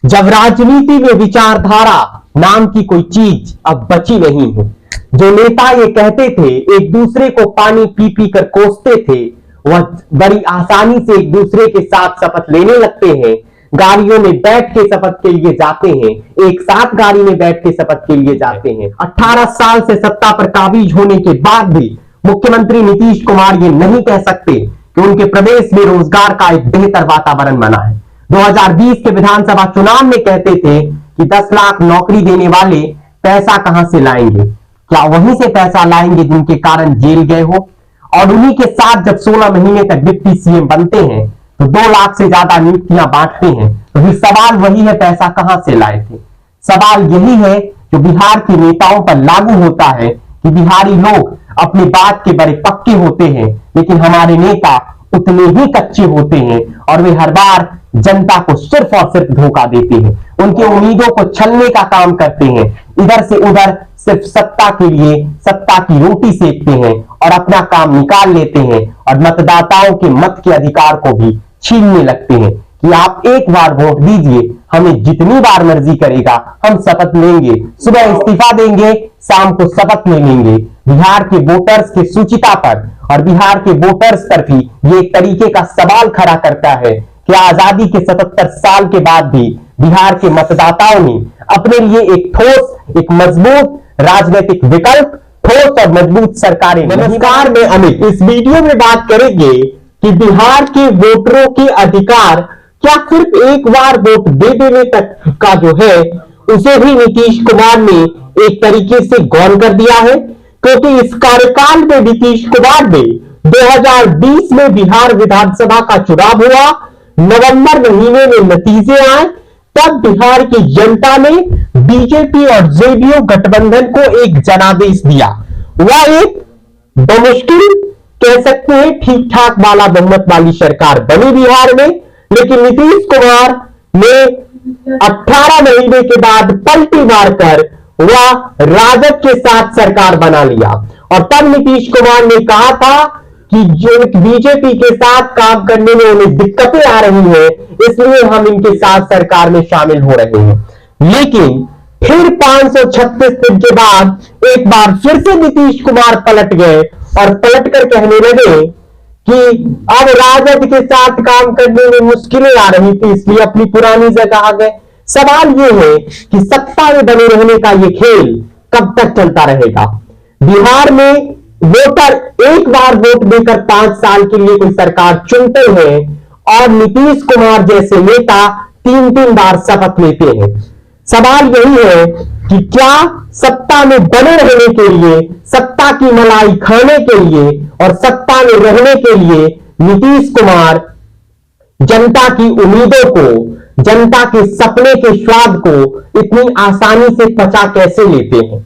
जब राजनीति में विचारधारा नाम की कोई चीज अब बची नहीं है। जो नेता ये कहते थे एक दूसरे को पानी पी पी कर कोसते थे, वह बड़ी आसानी से एक दूसरे के साथ शपथ लेने लगते हैं, गाड़ियों में बैठ के शपथ के लिए जाते हैं, एक साथ गाड़ी में बैठ के शपथ के लिए जाते हैं। 18 साल से सत्ता पर काबिज होने के बाद भी मुख्यमंत्री नीतीश कुमार ये नहीं कह सकते कि उनके प्रदेश में रोजगार का एक बेहतर वातावरण बना है। 2020 के विधानसभा चुनाव में कहते थे कि 10 लाख नौकरी देने वाले पैसा कहां से लाएंगे, क्या वहीं से पैसा लाएंगे जिनके कारण जेल गए हो? और उन्हीं के साथ जब 16 महीने तक डिप्टी सीएम बनते हैं तो 2 लाख से ज्यादा नियुक्तियां बांटते हैं, तो फिर सवाल वही है, पैसा कहां से लाए थे? सवाल यही है जो बिहार के नेताओं पर लागू होता है कि बिहारी लोग अपनी बात के बड़े पक्के होते हैं, लेकिन हमारे नेता उतने ही कच्चे होते हैं और वे हर बार जनता को सिर्फ और सिर्फ धोखा देते हैं, उनकी उम्मीदों को छलने का काम करते हैं, इधर से उधर सिर्फ सत्ता के लिए सत्ता की रोटी सेकते हैं और अपना काम निकाल लेते हैं और मतदाताओं के मत के अधिकार को भी छीनने लगते हैं कि आप एक बार वोट दीजिए, हमें जितनी बार मर्जी करेगा हम शपथ लेंगे, सुबह इस्तीफा देंगे, शाम को शपथ ले लेंगे। बिहार के वोटर्स के सूचिता पर और बिहार के वोटर्स पर भी ये एक तरीके का सवाल खड़ा करता है कि आजादी के 77 साल के बाद भी बिहार के मतदाताओं ने अपने लिए एक ठोस, एक मजबूत राजनीतिक विकल्प, ठोस और मजबूत सरकारें। नमस्कार, मैं अमित। इस वीडियो में बात करेंगे कि बिहार के वोटरों के अधिकार क्या सिर्फ एक बार वोट दे देने तक का जो है उसे भी नीतीश कुमार ने एक तरीके से गौन कर दिया है, क्योंकि इस कार्यकाल में नीतीश कुमार ने 2020 में बिहार विधानसभा का चुनाव हुआ, नवंबर महीने में नतीजे आए, तब बिहार की जनता ने बीजेपी और जेडीयू गठबंधन को एक जनादेश दिया। वह एक बमुश्किल कह सकते हैं ठीक ठाक वाला बहुमत वाली सरकार बनी बिहार में, लेकिन नीतीश कुमार ने 18 महीने के बाद पलटी मारकर वह राजद के साथ सरकार बना लिया और तब नीतीश कुमार ने कहा था कि जो बीजेपी के साथ काम करने में उन्हें दिक्कतें आ रही हैं, इसलिए हम इनके साथ सरकार में शामिल हो रहे हैं। लेकिन फिर 536 दिन के बाद एक बार फिर से नीतीश कुमार पलट गए और पलटकर कहने लगे कि अब राजद के साथ काम करने में मुश्किलें आ रही थी, इसलिए अपनी पुरानी जगह आ गए। सवाल यह है कि सत्ता में बने रहने का यह खेल कब तक चलता रहेगा? बिहार में वोटर एक बार वोट देकर 5 साल के लिए कोई सरकार चुनते हैं और नीतीश कुमार जैसे नेता 3-3 बार शपथ लेते हैं। सवाल यही है कि क्या सत्ता में बने रहने के लिए, सत्ता की मलाई खाने के लिए और सत्ता में रहने के लिए नीतीश कुमार जनता की उम्मीदों को, जनता के सपने के स्वाद को इतनी आसानी से पचा कैसे लेते हैं?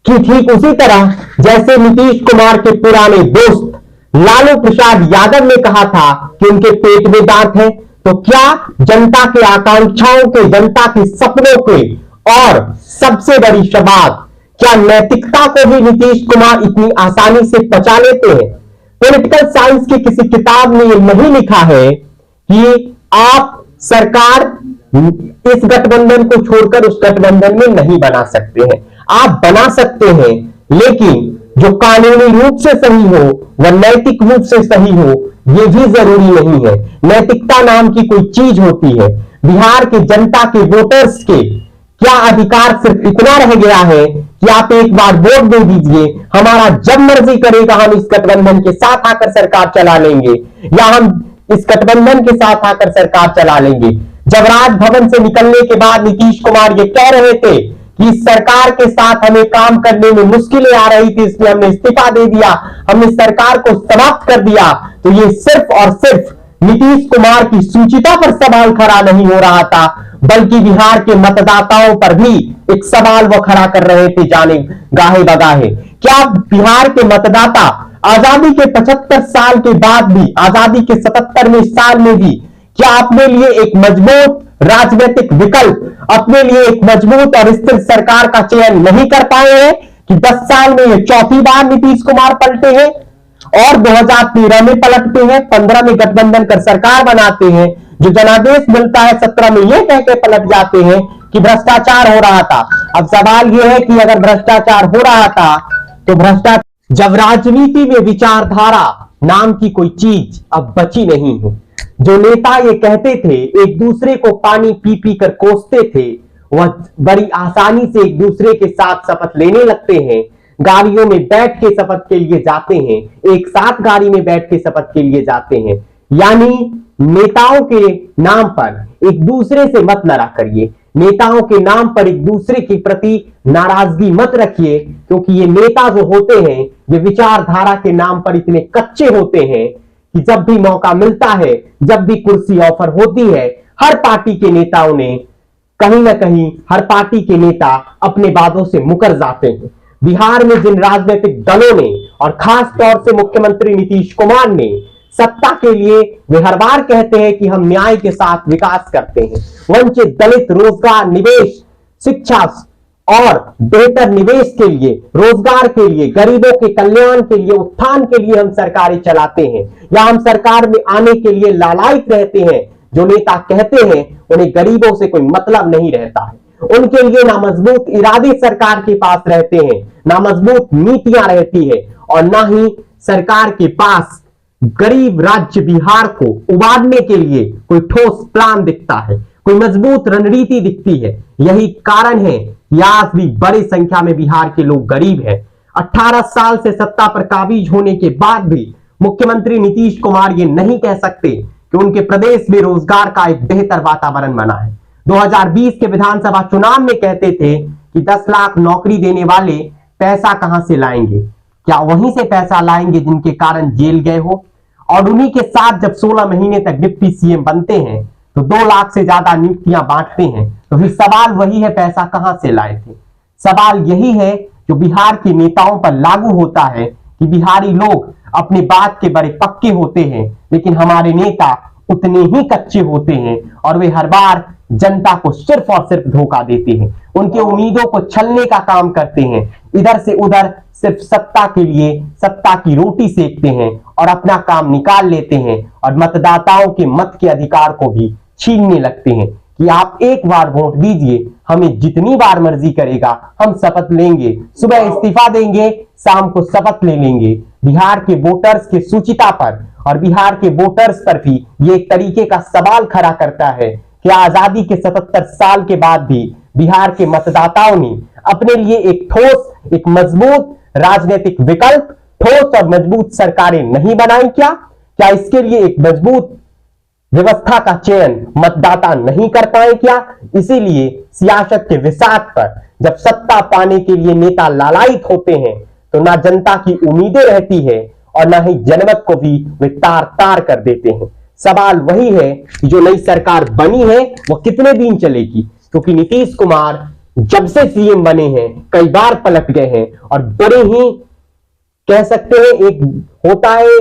कि ठीक उसी तरह जैसे नीतीश कुमार के पुराने दोस्त लालू प्रसाद यादव ने कहा था कि उनके पेट में दांत है, तो क्या जनता के आकांक्षाओं के, जनता के सपनों के और सबसे बड़ी बात, क्या नैतिकता को भी नीतीश कुमार इतनी आसानी से पचा लेते हैं? पॉलिटिकल साइंस की किसी किताब में यह नहीं लिखा है कि आप सरकार इस गठबंधन को छोड़कर उस गठबंधन में नहीं बना सकते हैं। आप बना सकते हैं, लेकिन जो कानूनी रूप से सही हो, वह नैतिक रूप से सही हो, यह भी जरूरी नहीं है। नैतिकता नाम की कोई चीज होती है। बिहार के जनता के वोटर्स के क्या अधिकार सिर्फ इतना रह गया है कि आप एक बार वोट दे दीजिए, हमारा जब मर्जी करेगा हम इस गठबंधन के साथ आकर सरकार चला लेंगे, या हम इस गठबंधन के साथ आकर सरकार चला लेंगे। जब राजभवन से निकलने के बाद नीतीश कुमार ये कह रहे थे कि सरकार के साथ हमें काम करने में मुश्किलें आ रही थी, इसलिए हमने इस्तीफा दे दिया, हमने सरकार को समाप्त कर दिया, तो ये सिर्फ और सिर्फ नीतीश कुमार की सूचिता पर सवाल खड़ा नहीं हो रहा था, बल्कि बिहार के मतदाताओं पर भी एक सवाल वो खड़ा कर रहे थे, जाने गाहे बगाहे। क्या बिहार के मतदाता आजादी के 75 साल के बाद भी, आजादी के 77वें साल में भी क्या अपने लिए एक मजबूत राजनीतिक विकल्प, अपने लिए एक मजबूत और स्थिर सरकार का चयन नहीं कर पाए हैं कि 10 साल में ये चौथी बार नीतीश कुमार पलटे हैं और 2013 में पलटते हैं, 15 में गठबंधन कर सरकार बनाते हैं, जो जनादेश मिलता है 17 में ये कह के पलट जाते हैं कि भ्रष्टाचार हो रहा था। अब सवाल यह है कि अगर भ्रष्टाचार हो रहा था तो भ्रष्टाचार, जब राजनीति में विचारधारा नाम की कोई चीज अब बची नहीं है, जो नेता ये कहते थे एक दूसरे को पानी पी पी कर कोसते थे, वह बड़ी आसानी से एक दूसरे के साथ शपथ लेने लगते हैं, गाड़ियों में बैठ के शपथ के लिए जाते हैं, एक साथ गाड़ी में बैठ के शपथ के लिए जाते हैं। यानी नेताओं के नाम पर एक दूसरे से मत लड़ा करिए, नेताओं के नाम पर एक दूसरे के प्रति नाराजगी मत रखिए, क्योंकि ये नेता जो होते हैं ये विचारधारा के नाम पर इतने कच्चे होते हैं कि जब भी मौका मिलता है, जब भी कुर्सी ऑफर होती है, हर पार्टी के नेताओं ने कहीं ना कहीं, हर पार्टी के नेता अपने वादों से मुकर जाते हैं। बिहार में जिन राजनीतिक दलों ने और खास तौर से मुख्यमंत्री नीतीश कुमार ने सत्ता के लिए वे हर बार कहते हैं कि हम न्याय के साथ विकास करते हैं, वंचित, दलित, रोजगार, निवेश, शिक्षा और बेहतर निवेश के लिए, रोजगार के लिए, गरीबों के कल्याण के लिए, उत्थान के लिए हम सरकारें चलाते हैं, या हम सरकार में आने के लिए लालायित रहते हैं। जो नेता कहते हैं उन्हें गरीबों से कोई मतलब नहीं रहता है, उनके लिए ना मजबूत इरादे सरकार के पास रहते हैं, ना मजबूत नीतियां रहती है, और ना ही सरकार के पास गरीब राज्य बिहार को उबारने के लिए कोई ठोस प्लान दिखता है, कोई मजबूत रणनीति दिखती है। यही कारण है कि आज भी बड़ी संख्या में बिहार के लोग गरीब हैं। 18 साल से सत्ता पर काबिज होने के बाद भी मुख्यमंत्री नीतीश कुमार ये नहीं कह सकते कि उनके प्रदेश में रोजगार का एक बेहतर वातावरण बना है। 2020 के विधानसभा चुनाव में कहते थे कि 10 लाख नौकरी देने वाले पैसा कहां से लाएंगे, क्या वहीं से पैसा लाएंगे जिनके कारण जेल गए हो? और उन्हीं के साथ जब 16 महीने तक डिप्टी सीएम बनते हैं तो 2 लाख से ज्यादा नियुक्तियां बांटते हैं, तो फिर सवाल वही है, पैसा कहां से लाए थे? सवाल यही है जो बिहार के नेताओं पर लागू होता है कि बिहारी लोग अपने बात के बड़े पक्के होते हैं, लेकिन हमारे नेता उतने ही कच्चे होते हैं और वे हर बार जनता को सिर्फ और सिर्फ धोखा देते हैं, उनके उम्मीदों को छलने का काम करते हैं, इधर से उधर सिर्फ सत्ता के लिए सत्ता की रोटी सेकते हैं और अपना काम निकाल लेते हैं, और मतदाताओं के मत के अधिकार को भी छीनने लगते हैं कि आप एक बार वोट दीजिए, हमें जितनी बार मर्जी करेगा हम शपथ लेंगे, सुबह इस्तीफा देंगे, शाम को शपथ ले लेंगे। बिहार के वोटर्स के सूचिता पर और बिहार के वोटर्स पर भी ये एक तरीके का सवाल खड़ा करता है कि आजादी के 77 साल के बाद भी बिहार के मतदाताओं ने अपने लिए एक ठोस, एक मजबूत राजनीतिक विकल्प, ठोस और मजबूत सरकारें नहीं बनाई क्या? क्या इसके लिए एक मजबूत व्यवस्था का चयन मतदाता नहीं कर पाए क्या? इसीलिए सियासत के विसात पर जब सत्ता पाने के लिए नेता लालायित होते हैं तो ना जनता की उम्मीदें रहती है और ना ही जनमत को भी वे तार तार कर देते हैं। सवाल वही है कि जो नई सरकार बनी है वो कितने दिन चलेगी, क्योंकि नीतीश कुमार जब से सीएम बने हैं कई बार पलट गए हैं और बड़े ही कह सकते हैं, एक होता है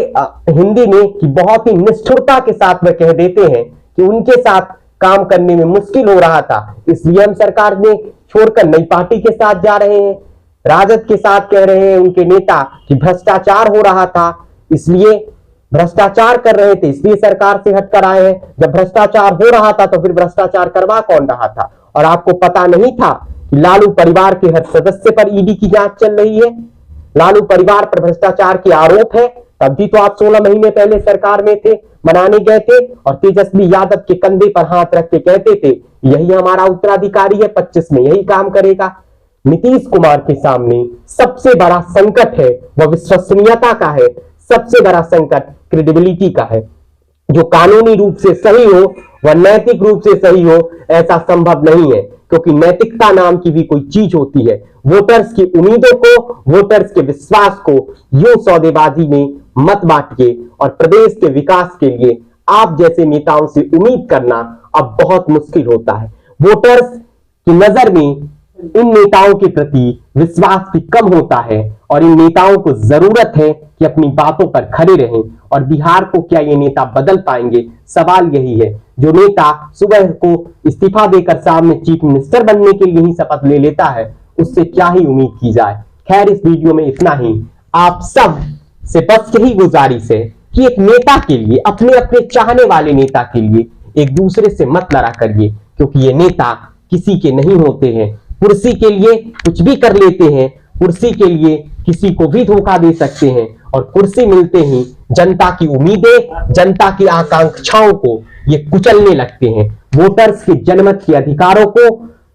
हिंदी में कि बहुत ही निष्ठुरता के साथ वे कह देते हैं कि उनके साथ काम करने में मुश्किल हो रहा था, इसलिए हम सरकार में छोड़कर नई पार्टी के साथ जा रहे हैं। राजद के साथ कह रहे हैं उनके नेता कि भ्रष्टाचार हो रहा था, इसलिए भ्रष्टाचार कर रहे थे, इसलिए सरकार से हटकर आए हैं। जब भ्रष्टाचार हो रहा था तो फिर भ्रष्टाचार करवा कौन रहा था? और आपको पता नहीं था कि लालू परिवार के हर सदस्य पर ईडी की जांच चल रही है, लालू परिवार पर भ्रष्टाचार के आरोप है? तब भी तो आप 16 महीने पहले सरकार में थे, मनाने गए थे और तेजस्वी यादव के कंधे पर हाथ रख के कहते थे यही हमारा उत्तराधिकारी है, 25 में यही काम करेगा। नीतीश कुमार के सामने सबसे बड़ा संकट है वह विश्वसनीयता का है, सबसे बड़ा संकट क्रेडिबिलिटी का है। जो कानूनी रूप से सही हो वह नैतिक रूप से सही हो ऐसा संभव नहीं है, क्योंकि नैतिकता नाम की भी कोई चीज होती है। वोटर्स की उम्मीदों को, वोटर्स के विश्वास को यूं सौदेबाजी में मत बांटिए और प्रदेश के विकास के लिए आप जैसे नेताओं से उम्मीद करना अब बहुत मुश्किल होता है। वोटर्स की नजर में इन नेताओं के प्रति विश्वास भी कम होता है और इन नेताओं को जरूरत है कि अपनी बातों पर खड़े रहें। और बिहार को क्या ये नेता बदल पाएंगे? सवाल यही है। जो नेता सुबह को इस्तीफा देकर शाम में चीफ मिनिस्टर बनने के लिए ही शपथ ले लेता है, उससे क्या ही उम्मीद की जाए। खैर, इस वीडियो में इतना ही। आप सब से बस यही गुजारिश है कि एक नेता के लिए, अपने अपने चाहने वाले नेता के लिए एक दूसरे से मत लड़ा करिए, क्योंकि ये नेता किसी के नहीं होते हैं। कुर्सी के लिए कुछ भी कर लेते हैं, कुर्सी के लिए किसी को भी धोखा दे सकते हैं, और कुर्सी मिलते ही जनता की उम्मीदें, जनता की आकांक्षाओं को ये कुचलने लगते हैं। वोटर्स के जनमत के अधिकारों को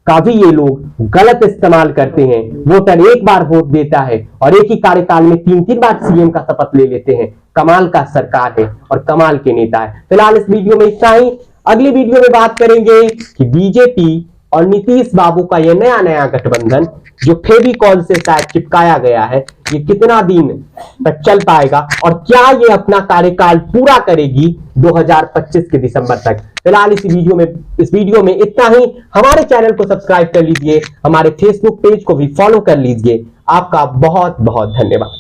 का भी ये लोग गलत इस्तेमाल करते हैं। वोटर एक बार वोट देता है और एक ही कार्यकाल में 3-3 बार सीएम का शपथ ले लेते हैं। कमाल का सरकार है और कमाल के नेता है। फिलहाल इस वीडियो में इतना ही। अगली वीडियो में बात करेंगे कि बीजेपी और नीतीश बाबू का यह नया गठबंधन जो फेविकॉल से शायद चिपकाया गया है, ये कितना दिन तक चल पाएगा और क्या ये अपना कार्यकाल पूरा करेगी 2025 के दिसंबर तक। फिलहाल इस वीडियो में इतना ही। हमारे चैनल को सब्सक्राइब कर लीजिए, हमारे फेसबुक पेज को भी फॉलो कर लीजिए। आपका बहुत बहुत धन्यवाद।